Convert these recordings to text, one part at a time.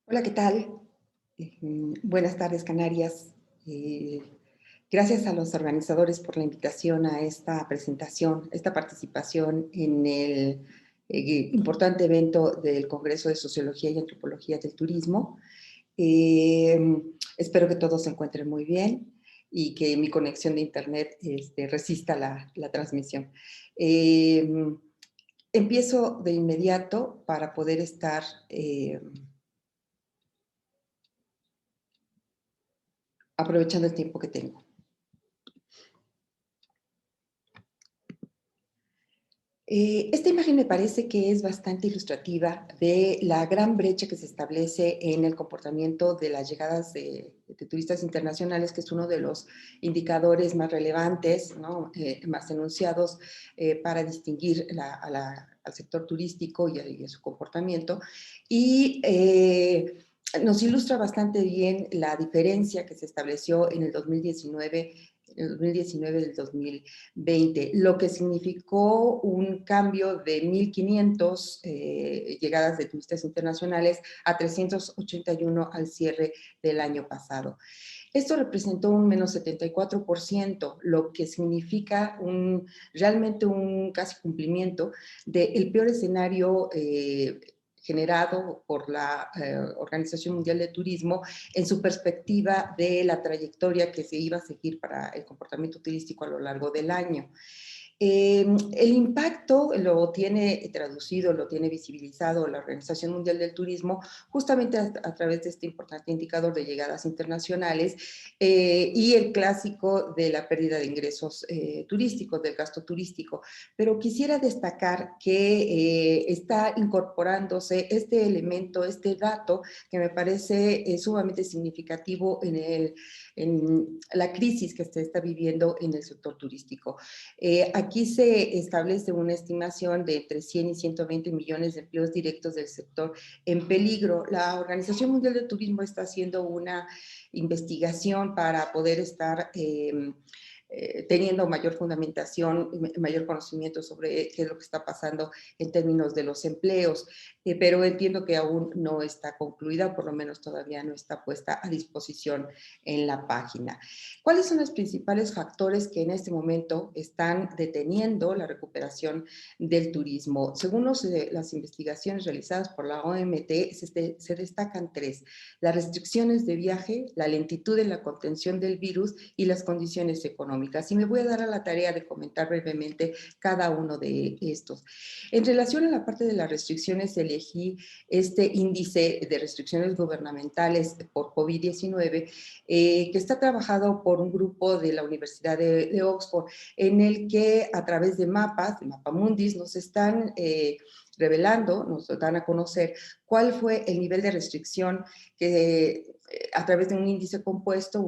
Hola, ¿qué tal? Buenas tardes, Canarias. Gracias a los organizadores por la invitación a esta presentación, esta participación en el importante evento del Congreso de Sociología y Antropología del Turismo. Eh, Espero que todos se encuentren muy bien y que mi conexión de internet resista la transmisión. Eh, Empiezo de inmediato para poder estar aprovechando el tiempo que tengo. Esta imagen me parece que es bastante ilustrativa de la gran brecha que se establece en el comportamiento de las llegadas de turistas internacionales, que es uno de los indicadores más relevantes, ¿no? Más enunciados para distinguir al sector turístico y a su comportamiento. Y nos ilustra bastante bien la diferencia que se estableció en el 2019 del 2020, lo que significó un cambio de 1.500 llegadas de turistas internacionales a 381 al cierre del año pasado. Esto representó un menos 74%, lo que significa realmente un casi cumplimiento del peor escenario generado por la Organización Mundial de Turismo en su perspectiva de la trayectoria que se iba a seguir para el comportamiento turístico a lo largo del año. El impacto lo tiene traducido, lo tiene visibilizado la Organización Mundial del Turismo justamente a través de este importante indicador de llegadas internacionales y el clásico de la pérdida de ingresos turísticos, del gasto turístico. Pero quisiera destacar que está incorporándose este elemento, este dato que me parece sumamente significativo en la crisis que se está viviendo en el sector turístico. Aquí se establece una estimación de entre 100 y 120 millones de empleos directos del sector en peligro. La Organización Mundial del Turismo está haciendo una investigación para poder estar teniendo mayor fundamentación, mayor conocimiento sobre qué es lo que está pasando en términos de los empleos, pero entiendo que aún no está concluida, o por lo menos todavía no está puesta a disposición en la página. ¿Cuáles son los principales factores que en este momento están deteniendo la recuperación del turismo? Según las investigaciones realizadas por la OMT, se destacan tres: las restricciones de viaje, la lentitud en la contención del virus y las condiciones económicas. Y me voy a dar a la tarea de comentar brevemente cada uno de estos. En relación a la parte de las restricciones, elegí este índice de restricciones gubernamentales por COVID-19 que está trabajado por un grupo de la Universidad de Oxford, en el que a través de mapas, de Mapamundis, nos están revelando, nos dan a conocer cuál fue el nivel de restricción que a través de un índice compuesto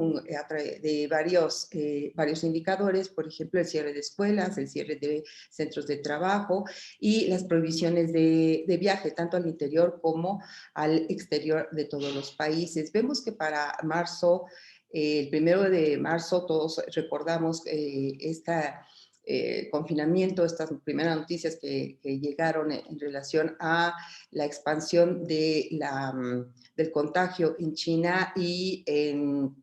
de varios indicadores, por ejemplo, el cierre de escuelas, el cierre de centros de trabajo y las prohibiciones de viaje, tanto al interior como al exterior de todos los países. Vemos que para marzo, el 1 de marzo, todos recordamos confinamiento, estas primeras noticias que llegaron en relación a la expansión del contagio en China y en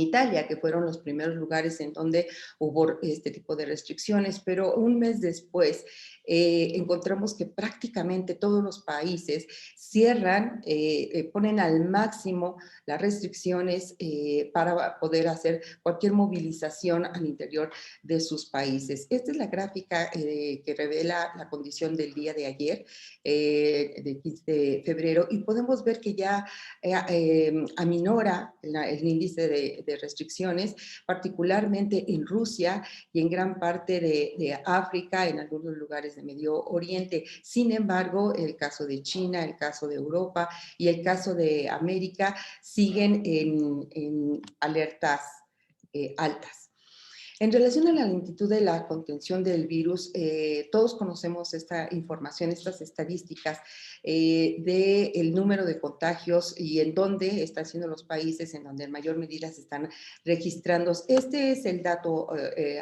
Italia, que fueron los primeros lugares en donde hubo este tipo de restricciones, pero un mes después encontramos que prácticamente todos los países cierran, ponen al máximo las restricciones para poder hacer cualquier movilización al interior de sus países. Esta es la gráfica que revela la condición del día de ayer, del 15 de febrero, y podemos ver que ya aminora el índice de restricciones, particularmente en Rusia y en gran parte de África, en algunos lugares de Medio Oriente. Sin embargo, el caso de China, el caso de Europa y el caso de América siguen en alertas altas. En relación a la lentitud de la contención del virus, todos conocemos esta información, estas estadísticas del número de contagios y en dónde están siendo los países en donde en mayor medida se están registrando. Este es el dato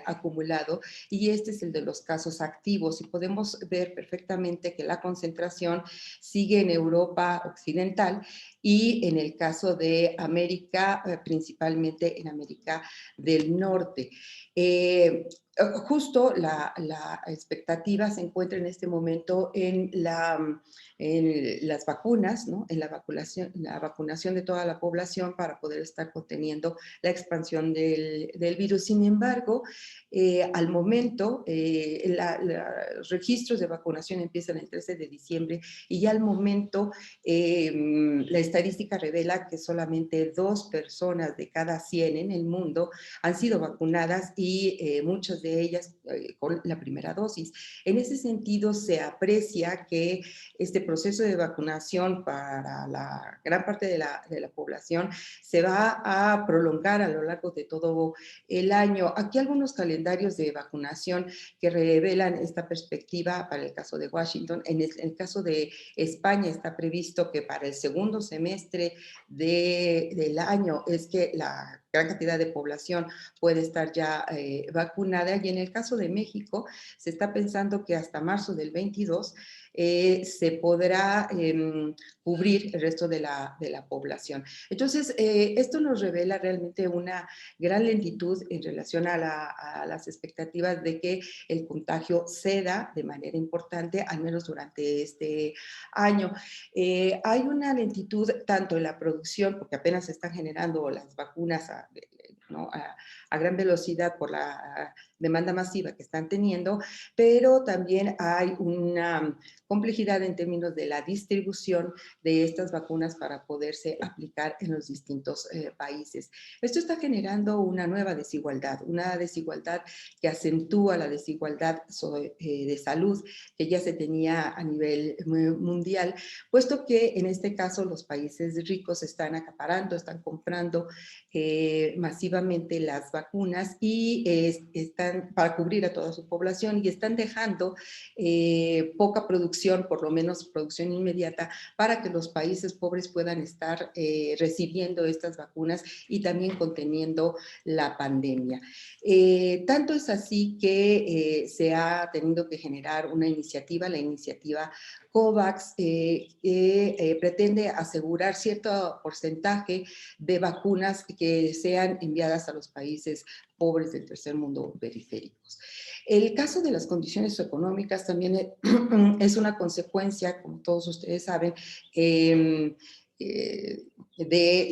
acumulado y este es el de los casos activos, y podemos ver perfectamente que la concentración sigue en Europa occidental y en el caso de América, principalmente en América del Norte. Justo la expectativa se encuentra en este momento en las vacunas, ¿no? En la vacunación de toda la población para poder estar conteniendo la expansión del virus. Sin embargo, al momento, los registros de vacunación empiezan el 13 de diciembre y ya al momento la estadística revela que solamente 2 personas de cada 100 en el mundo han sido vacunadas y muchas de ellas con la primera dosis. En ese sentido, se aprecia que este proceso de vacunación para la gran parte de la población se va a prolongar a lo largo de todo el año. Aquí algunos calendarios de vacunación que revelan esta perspectiva para el caso de Washington. En el caso de España está previsto que para el segundo semestre del año es que la gran cantidad de población puede estar ya vacunada, y en el caso de México se está pensando que hasta marzo del 22 se podrá cubrir el resto de la población. Entonces, esto nos revela realmente una gran lentitud en relación a las expectativas de que el contagio ceda de manera importante, al menos durante este año. Hay una lentitud tanto en la producción, porque apenas se están generando las vacunas ¿no? a gran velocidad por la demanda masiva que están teniendo, pero también hay una complejidad en términos de la distribución de estas vacunas para poderse aplicar en los distintos países. Esto está generando una nueva desigualdad, una desigualdad que acentúa la desigualdad de salud que ya se tenía a nivel mundial, puesto que en este caso los países ricos están acaparando, están comprando masivamente las vacunas y están para cubrir a toda su población, y están dejando poca producción, por lo menos producción inmediata, para que los países pobres puedan estar recibiendo estas vacunas y también conteniendo la pandemia. Tanto es así que se ha tenido que generar una iniciativa, la iniciativa COVAX, que pretende asegurar cierto porcentaje de vacunas que sean enviadas a los países pobres del tercer mundo periféricos. El caso de las condiciones económicas también es una consecuencia, como todos ustedes saben, de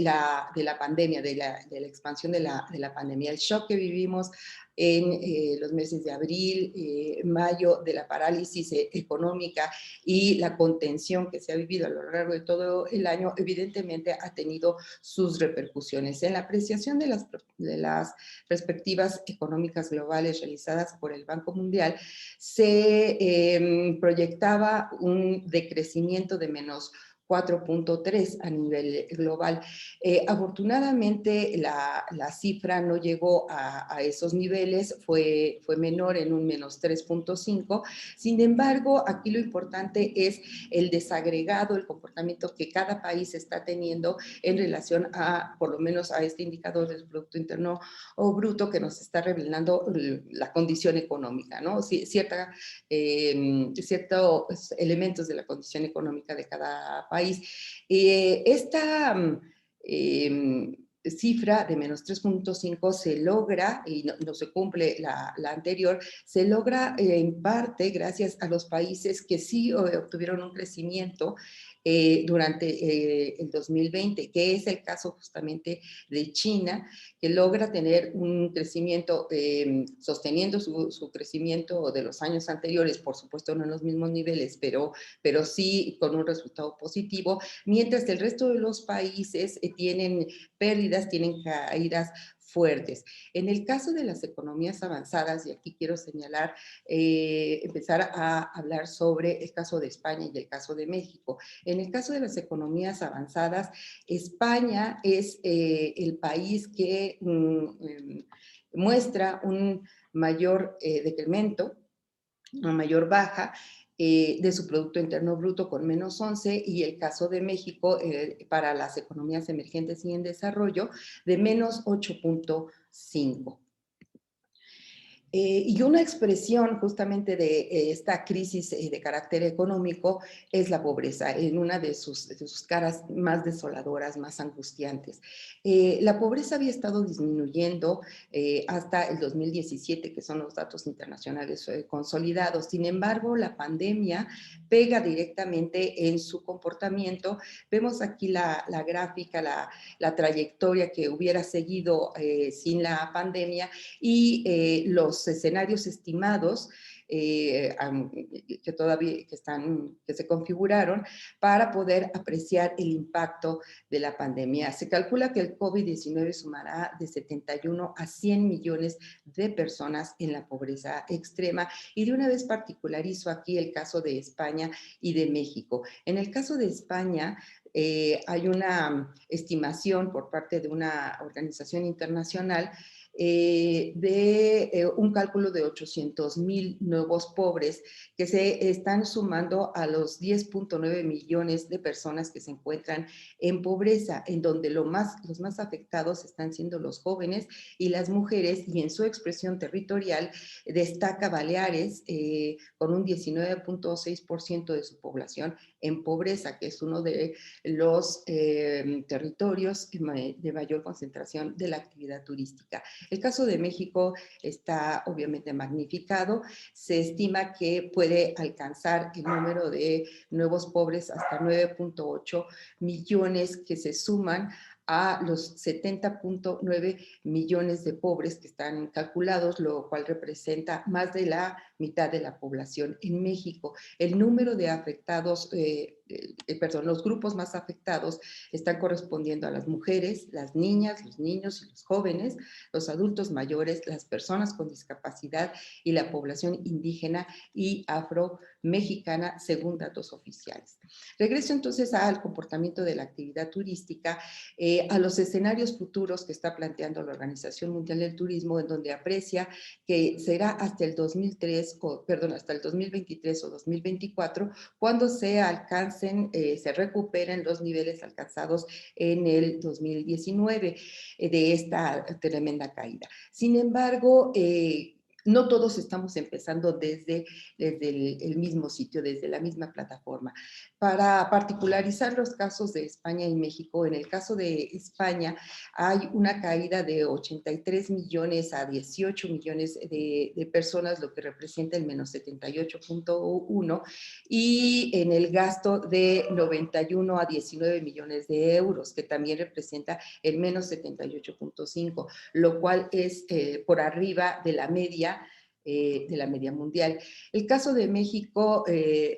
la pandemia, de la expansión de la pandemia. El shock que vivimos en los meses de abril, mayo, de la parálisis económica y la contención que se ha vivido a lo largo de todo el año, evidentemente ha tenido sus repercusiones. En la apreciación de las perspectivas económicas globales realizadas por el Banco Mundial, se proyectaba un decrecimiento de menos 4.3 a nivel global. Afortunadamente, la cifra no llegó a esos niveles, fue menor en un menos 3.5. Sin embargo, aquí lo importante es el desagregado, el comportamiento que cada país está teniendo en relación a, por lo menos a este indicador del Producto Interno o Bruto, que nos está revelando la condición económica, ¿no? Ciertos elementos de la condición económica de cada país. Esta cifra de menos 3.5 se logra, y no se cumple la anterior, se logra en parte gracias a los países que sí obtuvieron un crecimiento durante el 2020, que es el caso justamente de China, que logra tener un crecimiento sosteniendo su crecimiento de los años anteriores, por supuesto no en los mismos niveles, pero sí con un resultado positivo, mientras que el resto de los países tienen pérdidas, tienen caídas fuertes. En el caso de las economías avanzadas, y aquí quiero señalar, empezar a hablar sobre el caso de España y el caso de México. En el caso de las economías avanzadas, España es el país que muestra un mayor decremento, una mayor baja de su Producto Interno Bruto con menos 11, y el caso de México para las economías emergentes y en desarrollo de menos 8.5. Y una expresión justamente de esta crisis de carácter económico es la pobreza, en una de sus caras más desoladoras, más angustiantes. La pobreza había estado disminuyendo hasta el 2017, que son los datos internacionales consolidados. Sin embargo, la pandemia pega directamente en su comportamiento. Vemos aquí la gráfica, la trayectoria que hubiera seguido sin la pandemia y los escenarios estimados que todavía que se configuraron para poder apreciar el impacto de la pandemia. Se calcula que el COVID-19 sumará de 71 a 100 millones de personas en la pobreza extrema y de una vez particularizo aquí el caso de España y de México. En el caso de España, hay una estimación por parte de una organización internacional de un cálculo de 800,000 nuevos pobres que se están sumando a los 10.9 millones de personas que se encuentran en pobreza, en donde los más afectados están siendo los jóvenes y las mujeres, y en su expresión territorial destaca Baleares con un 19.6% de su población en pobreza, que es uno de los territorios de mayor concentración de la actividad turística. El caso de México está obviamente magnificado. Se estima que puede alcanzar el número de nuevos pobres hasta 9.8 millones que se suman a los 70.9 millones de pobres que están calculados, lo cual representa más de la mitad de la población en México. El número de afectados, los grupos más afectados están correspondiendo a las mujeres, las niñas, los niños y los jóvenes, los adultos mayores, las personas con discapacidad y la población indígena y afro-mexicana, según datos oficiales. Regreso entonces al comportamiento de la actividad turística, a los escenarios futuros que está planteando la Organización Mundial del Turismo, en donde aprecia que será hasta el 2023 o 2024, cuando se alcancen, se recuperen los niveles alcanzados en el 2019 de esta tremenda caída. Sin embargo, no todos estamos empezando desde el mismo sitio, desde la misma plataforma. Para particularizar los casos de España y México, en el caso de España hay una caída de 83 millones a 18 millones de personas, lo que representa el menos 78.1, y en el gasto de 91 a 19 millones de euros, que también representa el menos 78.5, lo cual es por arriba de la media mundial. El caso de México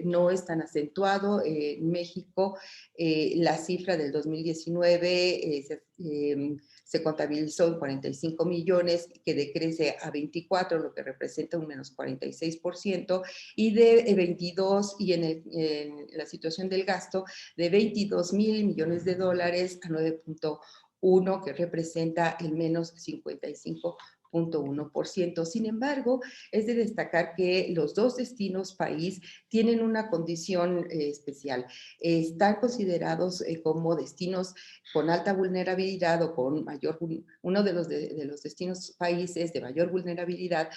no es tan acentuado. En México, la cifra del 2019 se contabilizó en 45 millones, que decrece a 24, lo que representa un menos 46%, y de 22, y en la situación del gasto, de 22,000 millones de dólares a 9.1, que representa el menos 55.1%. Sin embargo, es de destacar que los dos destinos país tienen una condición especial. Están considerados como destinos con alta vulnerabilidad o con uno de los destinos países de mayor vulnerabilidad,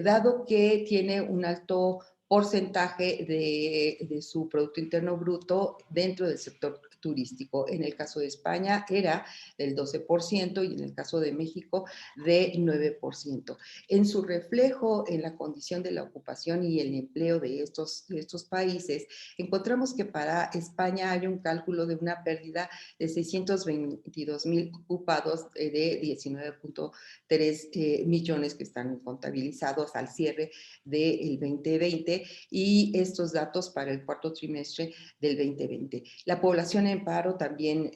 dado que tiene un alto porcentaje de su Producto Interno Bruto dentro del sector turístico. En el caso de España era del 12% y en el caso de México de 9%. En su reflejo en la condición de la ocupación y el empleo de estos países, encontramos que para España hay un cálculo de una pérdida de 622,000 ocupados de 19.3 millones que están contabilizados al cierre del 2020, y estos datos para el cuarto trimestre del 2020. La población en paro también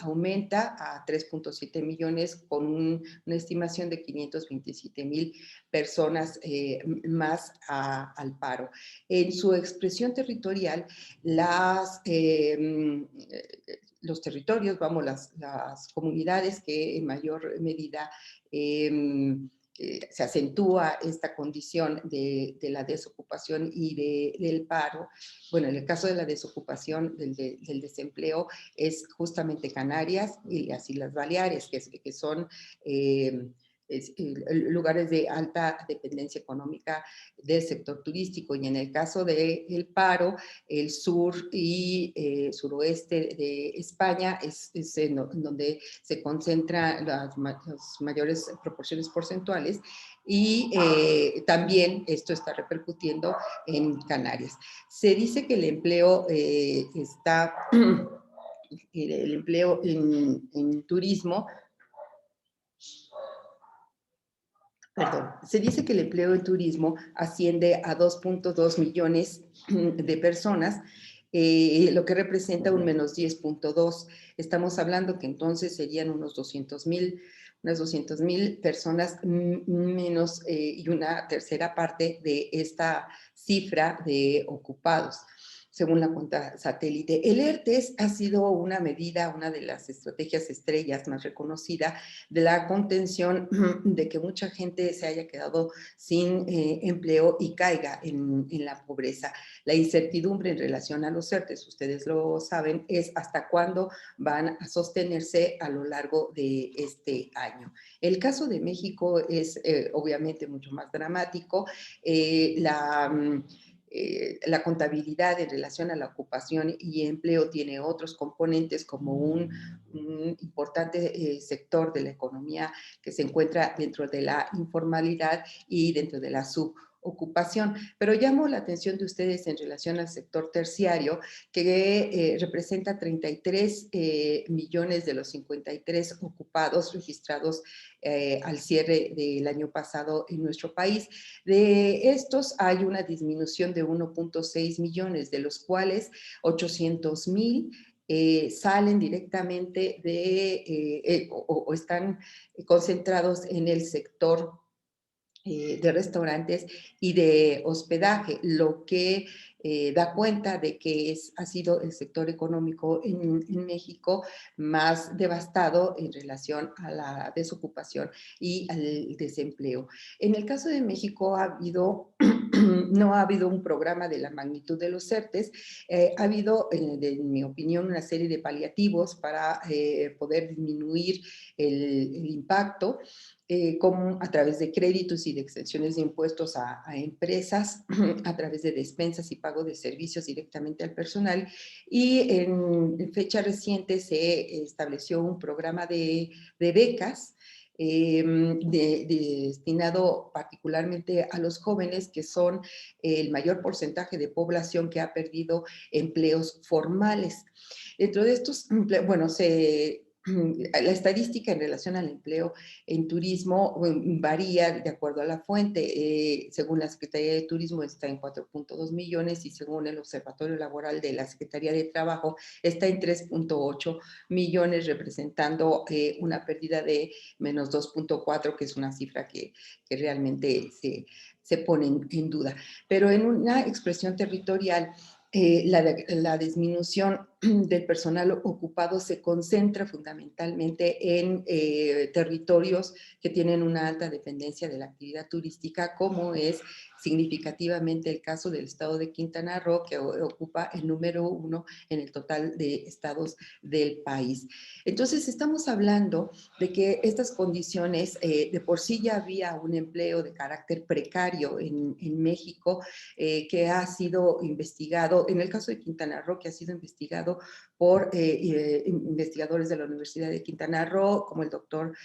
aumenta a 3.7 millones con una estimación de 527,000 personas más al paro. En su expresión territorial, los territorios, vamos, las comunidades que en mayor medida se acentúa esta condición de la desocupación y del paro. Bueno, en el caso de la desocupación, del desempleo, es justamente Canarias y las Islas Baleares, que son lugares de alta dependencia económica del sector turístico. Y en el caso del paro, el sur y suroeste de España es en donde se concentran las mayores proporciones porcentuales, y también esto está repercutiendo en Canarias. Se dice que el empleo está, el empleo en turismo. Perdón, se dice que el empleo en turismo asciende a 2.2 millones de personas, lo que representa un menos 10.2. Estamos hablando que entonces serían unos 200,000, unas 200,000 personas menos, y una tercera parte de esta cifra de ocupados, según la cuenta satélite. El ERTES ha sido una medida, una de las estrategias estrellas más reconocida de la contención de que mucha gente se haya quedado sin empleo y caiga en la pobreza. La incertidumbre en relación a los ERTES, ustedes lo saben, es hasta cuándo van a sostenerse a lo largo de este año. El caso de México es obviamente mucho más dramático. La contabilidad en relación a la ocupación y empleo tiene otros componentes, como un importante sector de la economía que se encuentra dentro de la informalidad y dentro de la subocupación. Pero llamo la atención de ustedes en relación al sector terciario, que representa 33 millones de los 53 ocupados registrados al cierre del año pasado en nuestro país. De estos hay una disminución de 1.6 millones, de los cuales 800,000 salen directamente o están concentrados en el sector de restaurantes y de hospedaje, lo que da cuenta de que ha sido el sector económico en México más devastado en relación a la desocupación y al desempleo. En el caso de México no ha habido un programa de la magnitud de los ERTES. Ha habido, en mi opinión, una serie de paliativos para poder disminuir el impacto, como a través de créditos y de exenciones de impuestos a empresas, a través de despensas y pago de servicios directamente al personal. Y en fecha reciente se estableció un programa de becas destinado particularmente a los jóvenes, que son el mayor porcentaje de población que ha perdido empleos formales. Dentro de estos, bueno, la estadística en relación al empleo en turismo varía de acuerdo a la fuente. Según la Secretaría de Turismo está en 4.2 millones, y según el Observatorio Laboral de la Secretaría de Trabajo está en 3.8 millones, representando una pérdida de menos 2.4, que es una cifra que realmente se pone en duda. Pero en una expresión territorial, la disminución del personal ocupado se concentra fundamentalmente en territorios que tienen una alta dependencia de la actividad turística, como es significativamente el caso del estado de Quintana Roo, que ocupa el número 1 en el total de estados del país. Entonces, estamos hablando de que estas condiciones, de por sí ya había un empleo de carácter precario en México, que ha sido investigado, en el caso de Quintana Roo, que ha sido investigado por investigadores de la Universidad de Quintana Roo, como el doctor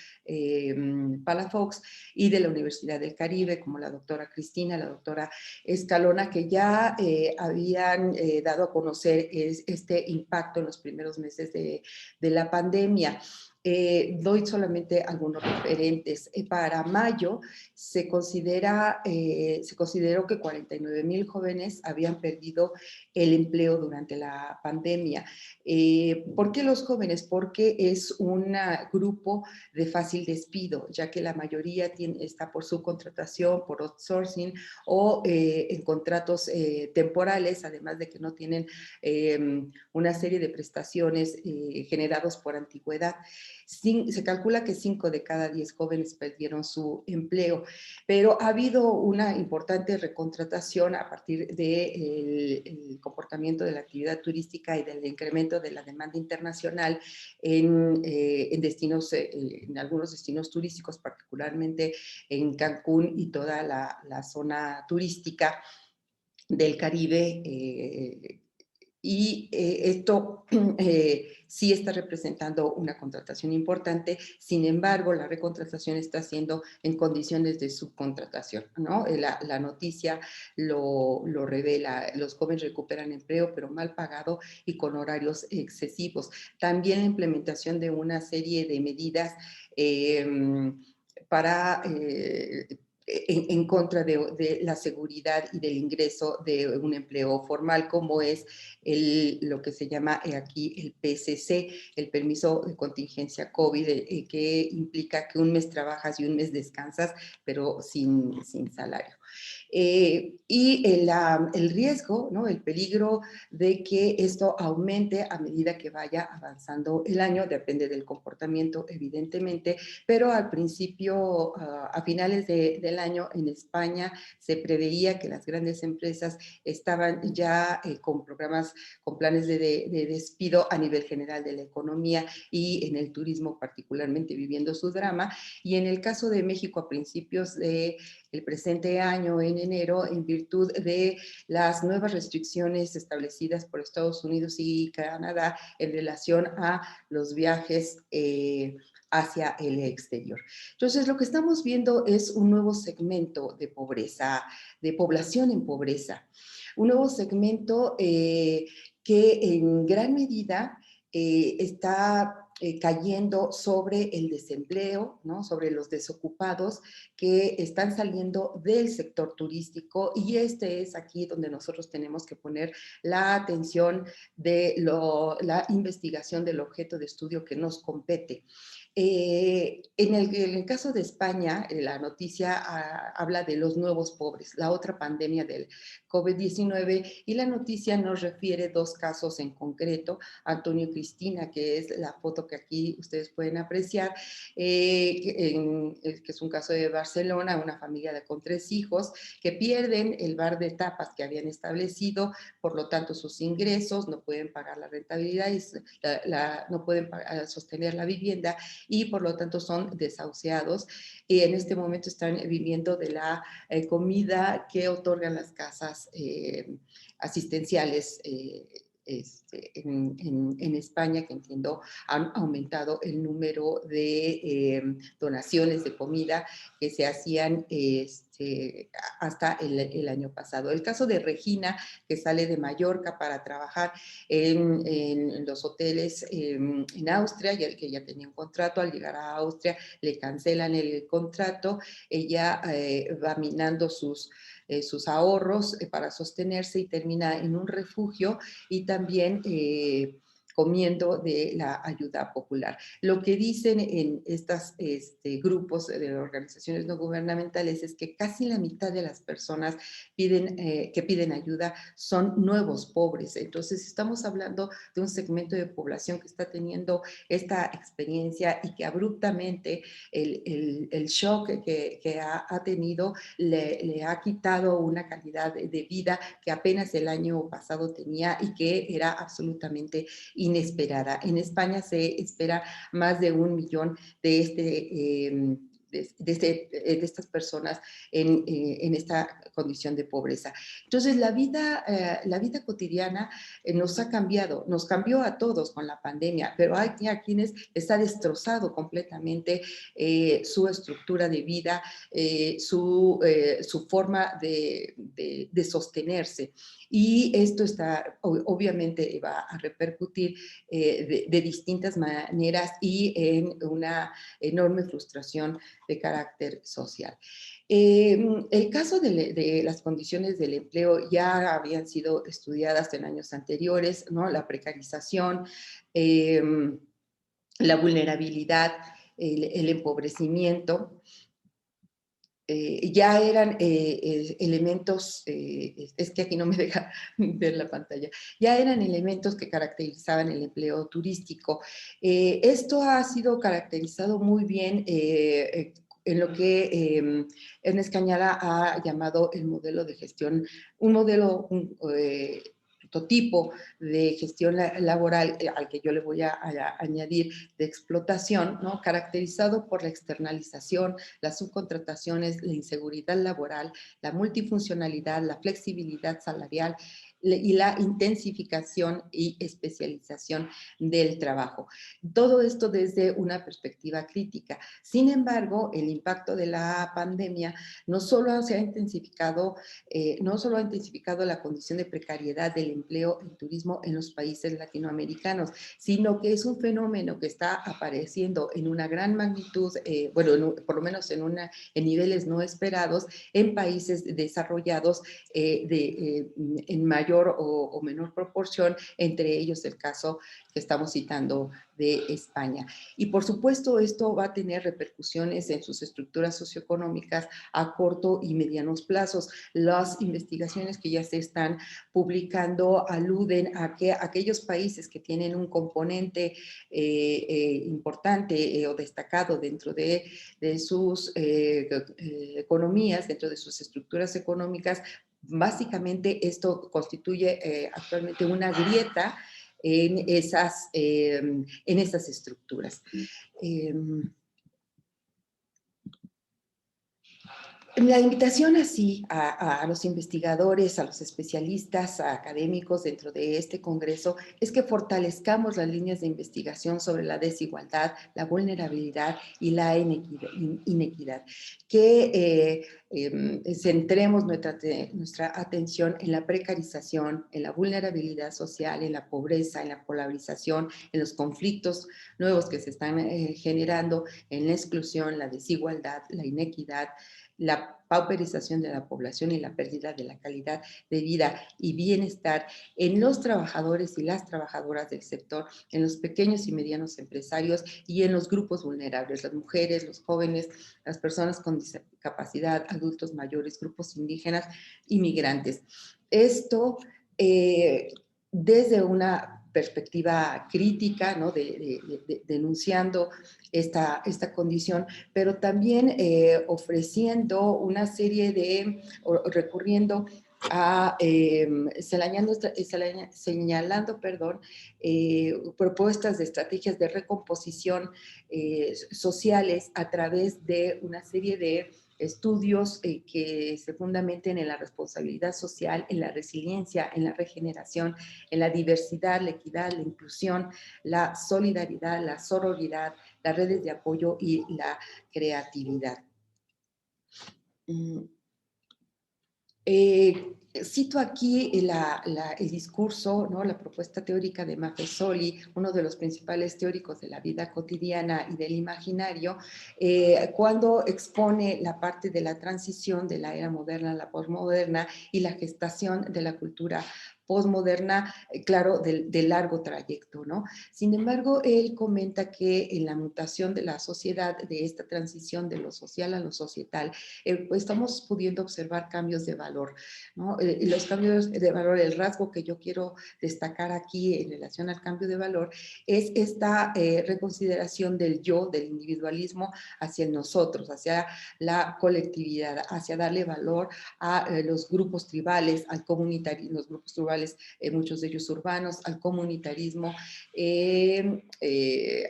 Palafox, y de la Universidad del Caribe, como la doctora Cristina, la doctora Escalona, que ya habían dado a conocer este impacto en los primeros meses de la pandemia. Doy solamente algunos referentes. Para mayo se consideró que 49,000 jóvenes habían perdido el empleo durante la pandemia. ¿Por qué los jóvenes? Porque es un grupo de fácil despido, ya que la mayoría está por subcontratación, por outsourcing o en contratos temporales, además de que no tienen una serie de prestaciones generados por antigüedad. Se calcula que 5 de cada 10 jóvenes perdieron su empleo, pero ha habido una importante recontratación a partir del comportamiento de la actividad turística y del incremento de la demanda internacional en destinos, en algunos destinos turísticos, particularmente en Cancún y toda la zona turística del Caribe. Esto sí está representando una contratación importante. Sin embargo, la recontratación está siendo en condiciones de subcontratación, ¿no? La noticia lo revela. Los jóvenes recuperan empleo, pero mal pagado y con horarios excesivos. También la implementación de una serie de medidas para en contra de la seguridad y del ingreso de un empleo formal, como es lo que se llama aquí el PCC, el permiso de contingencia COVID, que implica que un mes trabajas y un mes descansas, pero sin salario. Y el riesgo, ¿no? El peligro de que esto aumente a medida que vaya avanzando el año, depende del comportamiento, evidentemente, pero al principio, a finales del año en España, se preveía que las grandes empresas estaban ya con programas, con planes de despido a nivel general de la economía y en el turismo particularmente viviendo su drama. Y en el caso de México, a principios del presente año, en enero, en virtud de las nuevas restricciones establecidas por Estados Unidos y Canadá en relación a los viajes hacia el exterior. Entonces, lo que estamos viendo es un nuevo segmento de pobreza, de población en pobreza, un nuevo segmento que en gran medida está cayendo sobre el desempleo, ¿no? Sobre los desocupados que están saliendo del sector turístico, y este es aquí donde nosotros tenemos que poner la atención de la investigación del objeto de estudio que nos compete. En el caso de España, la noticia habla de los nuevos pobres, la otra pandemia del COVID-19, y la noticia nos refiere dos casos en concreto, Antonio y Cristina, que es la foto que aquí ustedes pueden apreciar, que es un caso de Barcelona, una familia con 3 hijos que pierden el bar de tapas que habían establecido, por lo tanto sus ingresos, no pueden pagar la rentabilidad y no pueden sostener la vivienda, y por lo tanto son desahuciados, y en este momento están viviendo de la comida que otorgan las casas asistenciales en España, que entiendo han aumentado el número de donaciones de comida que se hacían hasta el año pasado. El caso de Regina, que sale de Mallorca para trabajar en los hoteles en Austria, y el que ya tenía un contrato, al llegar a Austria le cancelan el contrato, ella va minando sus ahorros para sostenerse y termina en un refugio, y también comiendo de la ayuda popular. Lo que dicen en estos grupos de organizaciones no gubernamentales es que casi la mitad de las personas que piden ayuda son nuevos pobres. Entonces estamos hablando de un segmento de población que está teniendo esta experiencia y que abruptamente el shock que ha tenido le ha quitado una calidad de vida que apenas el año pasado tenía y que era absolutamente inesperada. En España se espera más de 1 millón de estas personas en esta condición de pobreza. Entonces, la vida cotidiana nos ha cambiado, nos cambió a todos con la pandemia, pero hay a quienes les ha destrozado completamente su estructura de vida, su forma de sostenerse. Y esto obviamente va a repercutir de distintas maneras y en una enorme frustración de carácter social. El caso de las condiciones del empleo ya habían sido estudiadas en años anteriores, ¿no? La precarización, la vulnerabilidad, el empobrecimiento. ya eran elementos, es que aquí no me deja ver la pantalla, ya eran elementos que caracterizaban el empleo turístico. Esto ha sido caracterizado muy bien en lo que Ernest Cañada ha llamado el modelo de gestión, un modelo, prototipo de gestión laboral al que yo le voy a añadir de explotación, ¿no? Caracterizado por la externalización, las subcontrataciones, la inseguridad laboral, la multifuncionalidad, la flexibilidad salarial y la intensificación y especialización del trabajo. Todo esto desde una perspectiva crítica. Sin embargo, el impacto de la pandemia no solo se ha intensificado, no solo ha intensificado la condición de precariedad del empleo en turismo en los países latinoamericanos, sino que es un fenómeno que está apareciendo en una gran magnitud, bueno, por lo menos en niveles no esperados, en países desarrollados en mayor o menor proporción, entre ellos el caso que estamos citando de España. Y por supuesto esto va a tener repercusiones en sus estructuras socioeconómicas a corto y medianos plazos. Las investigaciones que ya se están publicando aluden a que aquellos países que tienen un componente importante o destacado dentro de sus economías, dentro de sus estructuras económicas, básicamente esto constituye actualmente una grieta en esas estructuras. La invitación así a los investigadores, a los especialistas, a académicos dentro de este congreso es que fortalezcamos las líneas de investigación sobre la desigualdad, la vulnerabilidad y la inequidad, que centremos nuestra atención en la precarización, en la vulnerabilidad social, en la pobreza, en la polarización, en los conflictos nuevos que se están generando, en la exclusión, la desigualdad, la inequidad, la pauperización de la población y la pérdida de la calidad de vida y bienestar en los trabajadores y las trabajadoras del sector, en los pequeños y medianos empresarios y en los grupos vulnerables, las mujeres, los jóvenes, las personas con discapacidad, adultos mayores, grupos indígenas, inmigrantes. Esto desde una perspectiva crítica, ¿no? Denunciando esta condición, pero también ofreciendo una serie o recurriendo a señalando, perdón, propuestas de estrategias de recomposición sociales a través de una serie de estudios que se fundamenten en la responsabilidad social, en la resiliencia, en la regeneración, en la diversidad, la equidad, la inclusión, la solidaridad, la sororidad, las redes de apoyo y la creatividad. Cito aquí el discurso, ¿no? La propuesta teórica de Maffesoli, uno de los principales teóricos de la vida cotidiana y del imaginario, cuando expone la parte de la transición de la era moderna a la posmoderna y la gestación de la cultura posmoderna, claro, de largo trayecto, ¿no? Sin embargo, él comenta que en la mutación de la sociedad, de esta transición de lo social a lo societal, pues estamos pudiendo observar cambios de valor, ¿no? Los cambios de valor, el rasgo que yo quiero destacar aquí en relación al cambio de valor es esta reconsideración del yo, del individualismo hacia el nosotros, hacia la colectividad, hacia darle valor a los grupos tribales, al comunitarismo, los grupos tribales, muchos de ellos urbanos, al comunitarismo,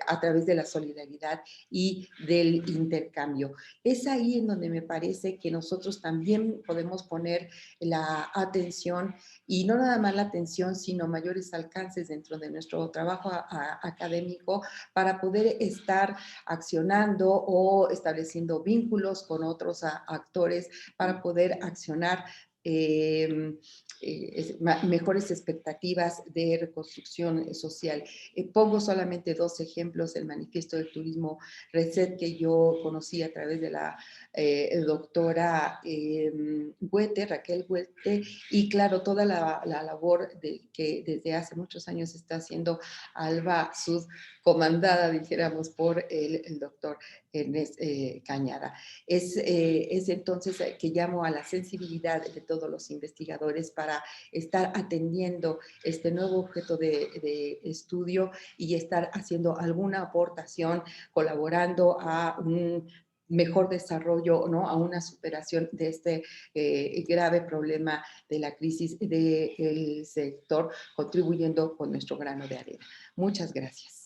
a través de la solidaridad y del intercambio. Es ahí en donde me parece que nosotros también podemos poner la atención y no nada más la atención, sino mayores alcances dentro de nuestro trabajo académico para poder estar accionando o estableciendo vínculos con otros actores para poder accionar mejores expectativas de reconstrucción social. Pongo solamente dos ejemplos, el manifiesto del turismo Reset que yo conocí a través de la doctora Huete, Raquel Huete, y claro, toda la labor que desde hace muchos años está haciendo Alba Sud, comandada, dijéramos, por el doctor Ernest Cañada. Es entonces que llamo a la sensibilidad de todos los investigadores para estar atendiendo este nuevo objeto de estudio y estar haciendo alguna aportación, colaborando a un mejor desarrollo, ¿no? A una superación de este grave problema de la crisis del sector, contribuyendo con nuestro grano de arena. Muchas gracias.